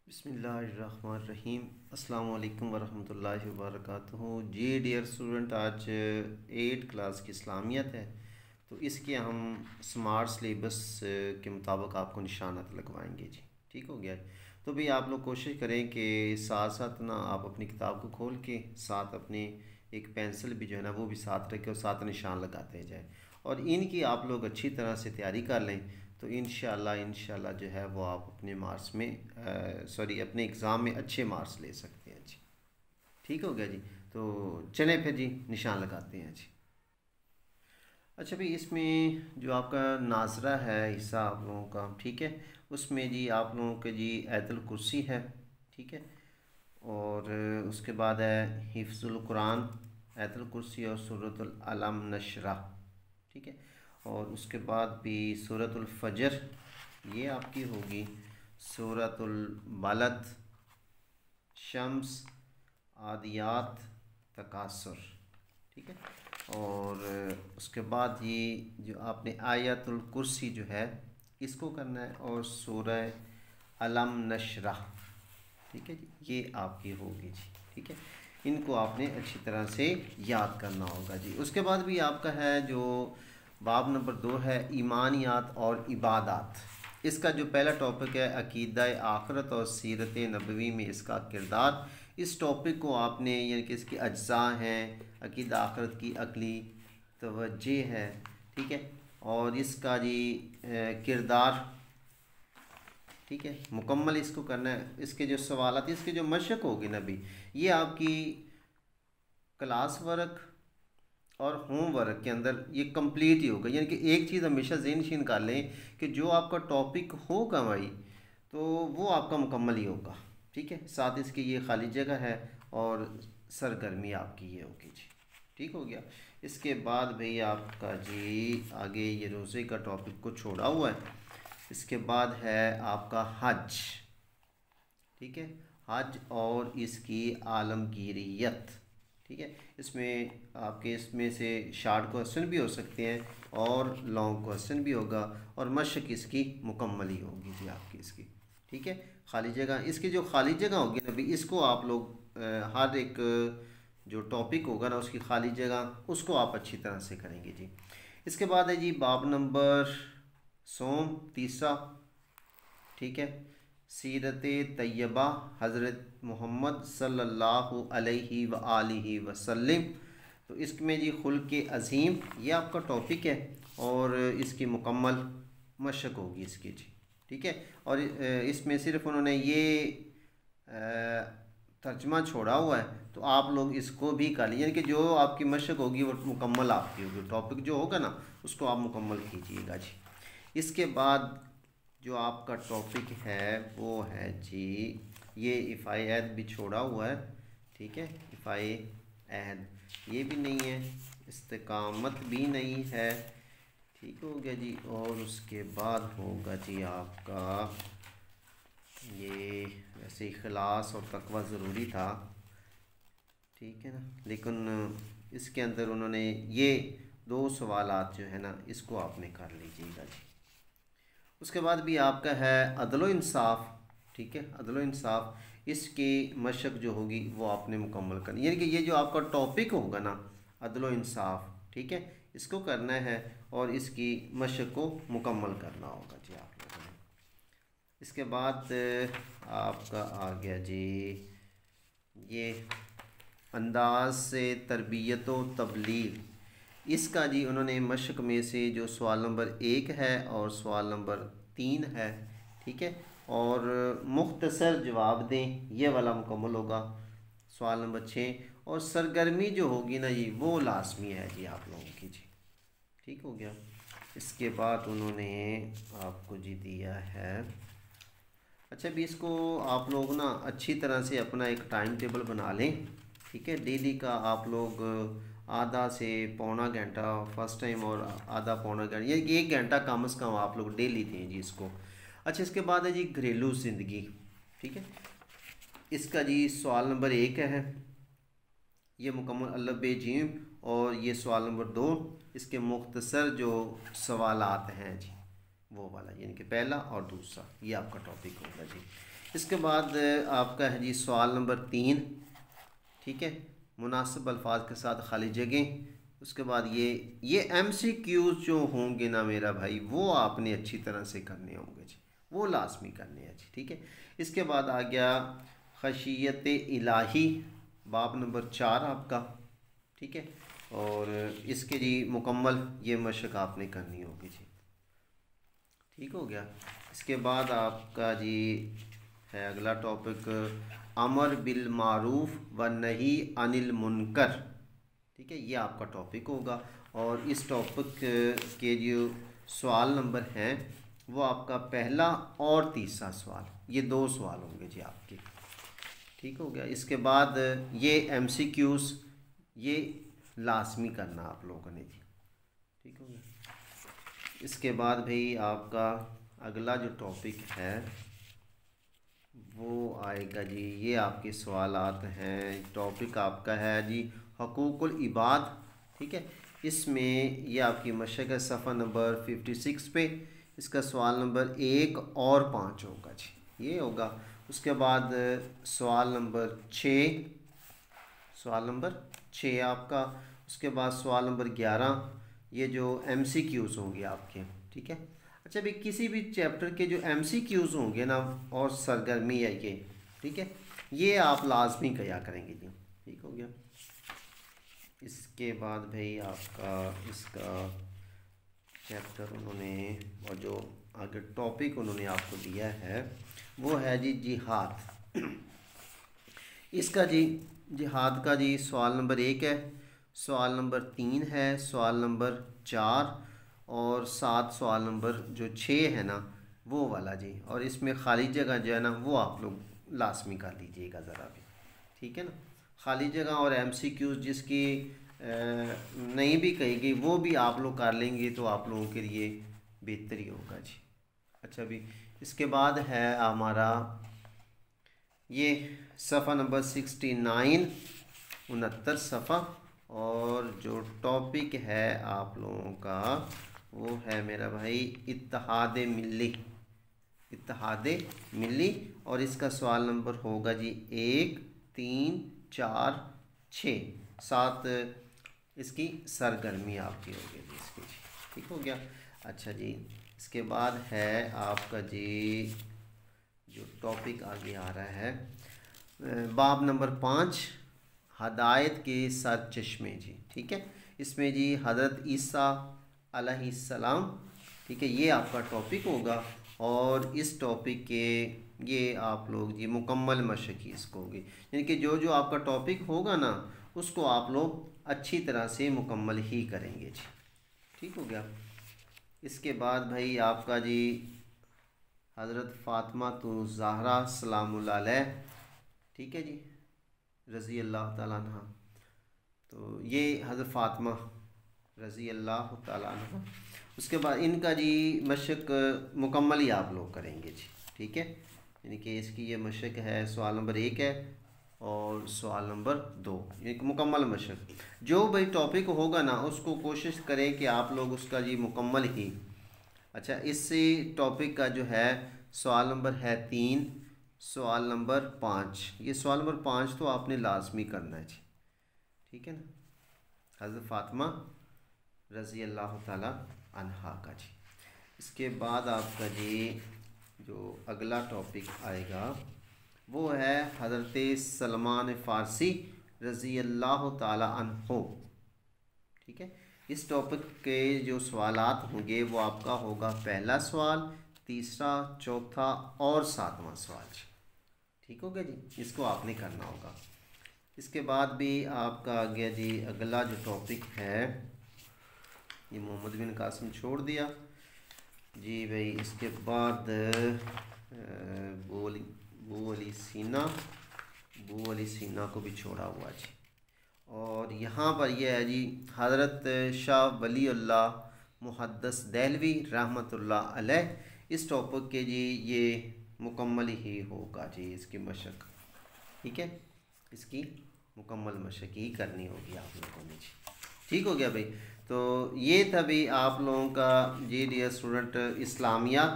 बिस्मिल्लाहिर्रहमानिर्रहीम। अस्सलाम वालेकुम वरहमतुल्लाहि वबरकातुहू। जी डियर स्टूडेंट, आज 8 क्लास की इस्लामियत है, तो इसके हम स्मार्ट सिलेबस के मुताबिक आपको निशानात लगवाएंगे जी। ठीक हो गया। तो भी आप लोग कोशिश करें कि साथ साथ ना आप अपनी किताब को खोल के साथ अपने एक पेंसिल भी जो है ना वो भी साथ रखें और साथ निशान लगाते जाएं, और इनकी आप लोग अच्छी तरह से तैयारी कर लें तो इंशाल्लाह जो है वो आप अपने मार्क्स में अपने एग्ज़ाम में अच्छे मार्क्स ले सकते हैं जी। ठीक हो गया जी। तो चलें फिर जी निशान लगाते हैं जी। अच्छा भाई, इसमें जो आपका नाजरा है हिस्सा आप लोगों का, ठीक है, उसमें जी आप लोगों के जी आयतुल कुर्सी है, ठीक है, और उसके बाद है हिफ्ज़ुल कुरान, आयतुल कुर्सी और सूरतुल अलम नशरा, ठीक है, और उसके बाद भी सूरतुल फजर ये आपकी होगी, सूरतुल बलद, शम्स, आदियात, तकासुर, ठीक है, और उसके बाद ये जो आपने आयतुल कुर्सी जो है इसको करना है, और सूरह अलम नशरा, ठीक है जी, ये आपकी होगी जी। ठीक है, इनको आपने अच्छी तरह से याद करना होगा जी। उसके बाद भी आपका है जो बाब नंबर 2 है ईमानियात और इबादात। इसका जो पहला टॉपिक है अकीदा आखरत और सीरत नबवी में इसका किरदार, इस टॉपिक को आपने यानी कि इसके अज्जा हैं, अकीदा आखरत की अकली तवज्जे है, ठीक है, और इसका जी किरदार, ठीक है, मुकम्मल इसको करना है। इसके जो सवालात, इसके जो मशक होगी ना भी, ये आपकी क्लास वर्क और होम वर्क के अंदर ये कंप्लीट ही होगा। यानी कि एक चीज़ हमेशा ज़हन नशीन कर लें कि जो आपका टॉपिक होगा भाई तो वो आपका मुकम्मल ही होगा। ठीक है, साथ इसकी ये खाली जगह है और सरगर्मी आपकी ये होगी जी। ठीक हो गया। इसके बाद भाई आपका जी आगे ये रोज़े का टॉपिक को छोड़ा हुआ है। इसके बाद है आपका हज, ठीक है, हज और इसकी आलमगीरियत, ठीक है, इसमें आपके इसमें से शार्ट क्वेश्चन भी हो सकते हैं और लॉन्ग क्वेश्चन भी होगा, और मशक इसकी मुकम्मल ही होगी जी आपकी इसकी। ठीक है, खाली जगह, इसकी जो खाली जगह होगी ना भी इसको आप लोग हर एक जो टॉपिक होगा ना उसकी खाली जगह उसको आप अच्छी तरह से करेंगे जी। इसके बाद है जी बाब नंबर सोम तीसरा, ठीक है, सीरत तैयबा हज़रत मोहम्मद सल्लल्लाहु अलैहि व आलिहि वसल्लम। तो इसमें जी खुल्क अज़ीम ये आपका टॉपिक है और इसकी मुकम्मल मशक होगी इसकी जी। ठीक है, और इसमें सिर्फ उन्होंने ये तर्जमा छोड़ा हुआ है, तो आप लोग इसको भी कर लीजिए कि जो आपकी मशक होगी वो मुकम्मल आपकी होगी, टॉपिक जो होगा ना उसको आप मुकम्मल कीजिएगा जी। इसके बाद जो आपका टॉपिक है वो है जी ये इफ़ाए अहद भी छोड़ा हुआ है, ठीक है, इफ़ाए अहद ये भी नहीं है, इस्तिकामत भी नहीं है, ठीक हो गया जी। और उसके बाद होगा जी आपका ये वैसे इखलास और तकवा ज़रूरी था, ठीक है ना, लेकिन इसके अंदर उन्होंने ये 2 सवालात जो है ना इसको आपने कर लीजिएगा जी। उसके बाद भी आपका है अदल व इंसाफ, ठीक है, अदल व इंसाफ इसकी मशक जो होगी वो आपने मुकम्मल करनी, यानी कि ये जो आपका टॉपिक होगा ना अदल व इंसाफ, ठीक है, इसको करना है और इसकी मशक को मुकम्मल करना होगा जी आप लोगों ने। इसके बाद आपका आ गया जी ये अंदाज से तरबियत व तबलीग। इसका जी उन्होंने मशक में से जो सवाल नंबर 1 है और सवाल नंबर 3 है, ठीक है, और मुख्तसर जवाब दें ये वाला मुकम्मल होगा सवाल नंबर 6, और सरगर्मी जो होगी ना जी वो लाजमी है जी आप लोगों की जी। ठीक हो गया। इसके बाद उन्होंने आपको जी दिया है, अच्छा भी इसको आप लोग ना अच्छी तरह से अपना एक टाइम टेबल बना लें, ठीक है, डेली का आप लोग आधा से पौना घंटा फर्स्ट टाइम और आधा पौना घंटा, ये 1 घंटा कम से कम आप लोग डेली दें जी इसको। अच्छा, इसके बाद है जी घरेलू ज़िंदगी, ठीक है, इसका जी सवाल नंबर 1 है ये मुकम्मल अल्लब जीम, और ये सवाल नंबर 2 इसके मुख्तसर जो सवालात हैं जी वो वाला, यानी कि पहला और दूसरा ये आपका टॉपिक होगा जी। इसके बाद आपका है जी सवाल नंबर 3, ठीक है, मुनासिब अल्फाज के साथ खाली जगह। उसके बाद ये MCQs जो होंगे ना मेरा भाई, वो आपने अच्छी तरह से करने होंगे जी, वो लाजमी करने हैं जी, ठीक है। इसके बाद आ गया खशियत इलाही, बाब नंबर 4 आपका, ठीक है। और इसके जी मुकम्मल ये मशक आपने करनी होगी जी, ठीक हो गया। इसके बाद आपका जी है अगला टॉपिक अमर बिल मारूफ व नही अनिल मुनकर, ठीक है, ये आपका टॉपिक होगा। और इस टॉपिक के जो सवाल नंबर हैं वो आपका पहला और तीसरा सवाल, ये 2 सवाल होंगे जी आपके, ठीक हो गया। इसके बाद ये MCQs ये लाजमी करना आप लोगों ने जी, ठीक हो गया। इसके बाद भाई आपका अगला जो टॉपिक है वो आएगा जी, ये आपके सवालात हैं। टॉपिक आपका है जी हकूकुल इबाद, ठीक है। इसमें ये आपकी मशक है सफ़ा नंबर 56 पे। इसका सवाल नंबर 1 और 5 होगा जी, ये होगा। उसके बाद सवाल नंबर 6 आपका। उसके बाद सवाल नंबर 11, ये जो MCQs होंगे आपके, ठीक है। अच्छा भाई, किसी भी चैप्टर के जो MCQs होंगे ना और सरगर्मी है ये, ठीक है, ये आप लाजमी किया करेंगे जी, ठीक हो गया। इसके बाद भाई आपका इसका चैप्टर उन्होंने और जो आगे टॉपिक उन्होंने आपको दिया है वो है जी जिहाद। इसका जी जिहाद का जी सवाल नंबर 1 है, सवाल नंबर 3 है, सवाल नंबर 4 और 7 सवाल नंबर जो 6 है ना वो वाला जी। और इसमें खाली जगह जो है ना वो आप लोग लाजमी कर लीजिएगा ज़रा भी, ठीक है ना। खाली जगह और MCQs जिसकी नहीं भी कही गई वो भी आप लोग कर लेंगे तो आप लोगों के लिए बेहतरी होगा जी। अच्छा भी, इसके बाद है हमारा ये सफ़ा नंबर 69, 69 सफ़ा। और जो टॉपिक है आप लोगों का वो है मेरा भाई इत्तेहाद मिली। और इसका सवाल नंबर होगा जी 1, 3, 4, 6, 7 इसकी सरगर्मी आपकी होगी जी इसकी, ठीक हो गया। अच्छा जी, इसके बाद है आपका जी जो टॉपिक आगे आ रहा है बाब नंबर 5 हदायत के सरचश्मे जी, ठीक है। इसमें जी हज़रत ईसा अलैहिस्सलाम, ठीक है, ये आपका टॉपिक होगा। और इस टॉपिक के ये आप लोग जी मुकम्मल मशक़ी इसको होगी, यानी कि जो जो आपका टॉपिक होगा ना उसको आप लोग अच्छी तरह से मुकम्मल ही करेंगे जी, ठीक हो गया। इसके बाद भाई आपका जी हज़रत फ़ातिमा तो ज़हरा सलामुल्लाह अलैह, ठीक है जी, रज़ी अल्लाह ताला अन्हा। तो ये हज़रत फ़ातिमा रज़ी अल्लाह ताला अन्हा, उसके बाद इनका जी मशक मुकम्मल ही आप लोग करेंगे जी, ठीक है। यानी कि इसकी ये मशक है सवाल नंबर 1 है और सवाल नंबर 2, एक मुकम्मल मशक। जो भाई टॉपिक होगा ना उसको कोशिश करें कि आप लोग उसका जी मुकम्मल ही। अच्छा, इसी टॉपिक का जो है सवाल नंबर है 3, सवाल नंबर 5, ये सवाल नंबर 5 तो आपने लाजमी करना है जी, ठीक है ना, हज़रत फ़ातिमा रज़ी अल्लाह ताला अन्हा का जी। इसके बाद आपका जी जो अगला टॉपिक आएगा वो है हज़रत सलमान फ़ारसी रज़ी अल्लाह ताला अन्हो, ठीक है। इस टॉपिक के जो सवालात होंगे वो आपका होगा पहला सवाल, तीसरा, चौथा और 7वां सवाल, ठीक हो गया जी, इसको आपने करना होगा। इसके बाद भी आपका आ गया जी अगला जो टॉपिक है, ये मोहम्मद बिन कासिम छोड़ दिया जी भाई। इसके बाद बू अली सीना को भी छोड़ा हुआ जी। और यहाँ पर यह है जी हज़रत शाह वली अल्लाह मुहद्दिस देहलवी रहमतुल्लाह अलैह, इस टॉपिक के जी ये मुकम्मल ही होगा जी इसकी मशक, ठीक है, इसकी मुकम्मल मशक ही करनी होगी आप लोगों ने जी, ठीक हो गया भाई। तो ये था भाई आप लोगों का जी डियर स्टूडेंट इस्लामियात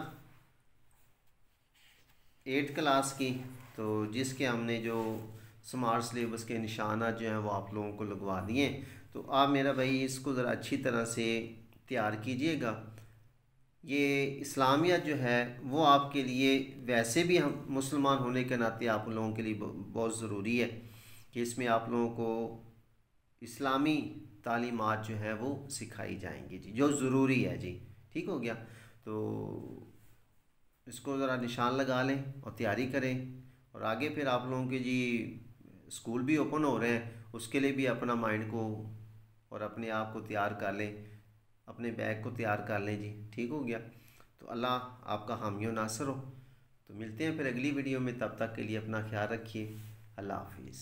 8 क्लास की, तो जिसके हमने जो स्मार्ट सिलेबस के निशानात जो हैं वो आप लोगों को लगवा दिए। तो आप मेरा भाई इसको ज़रा अच्छी तरह से तैयार कीजिएगा। ये इस्लामियत जो है वो आपके लिए वैसे भी, हम मुसलमान होने के नाते आप लोगों के लिए बहुत ज़रूरी है कि इसमें आप लोगों को इस्लामी तालीमात जो हैं वो सिखाई जाएंगी जी, जो ज़रूरी है जी। ठीक हो गया। तो इसको ज़रा निशान लगा लें और तैयारी करें, और आगे फिर आप लोगों के जी स्कूल भी ओपन हो रहे हैं, उसके लिए भी अपना माइंड को और अपने आप को तैयार कर लें, अपने बैग को तैयार कर लें जी। ठीक हो गया। तो अल्लाह आपका हामी व नासर हो। तो मिलते हैं फिर अगली वीडियो में, तब तक के लिए अपना ख्याल रखिए। अल्लाह हाफिज़।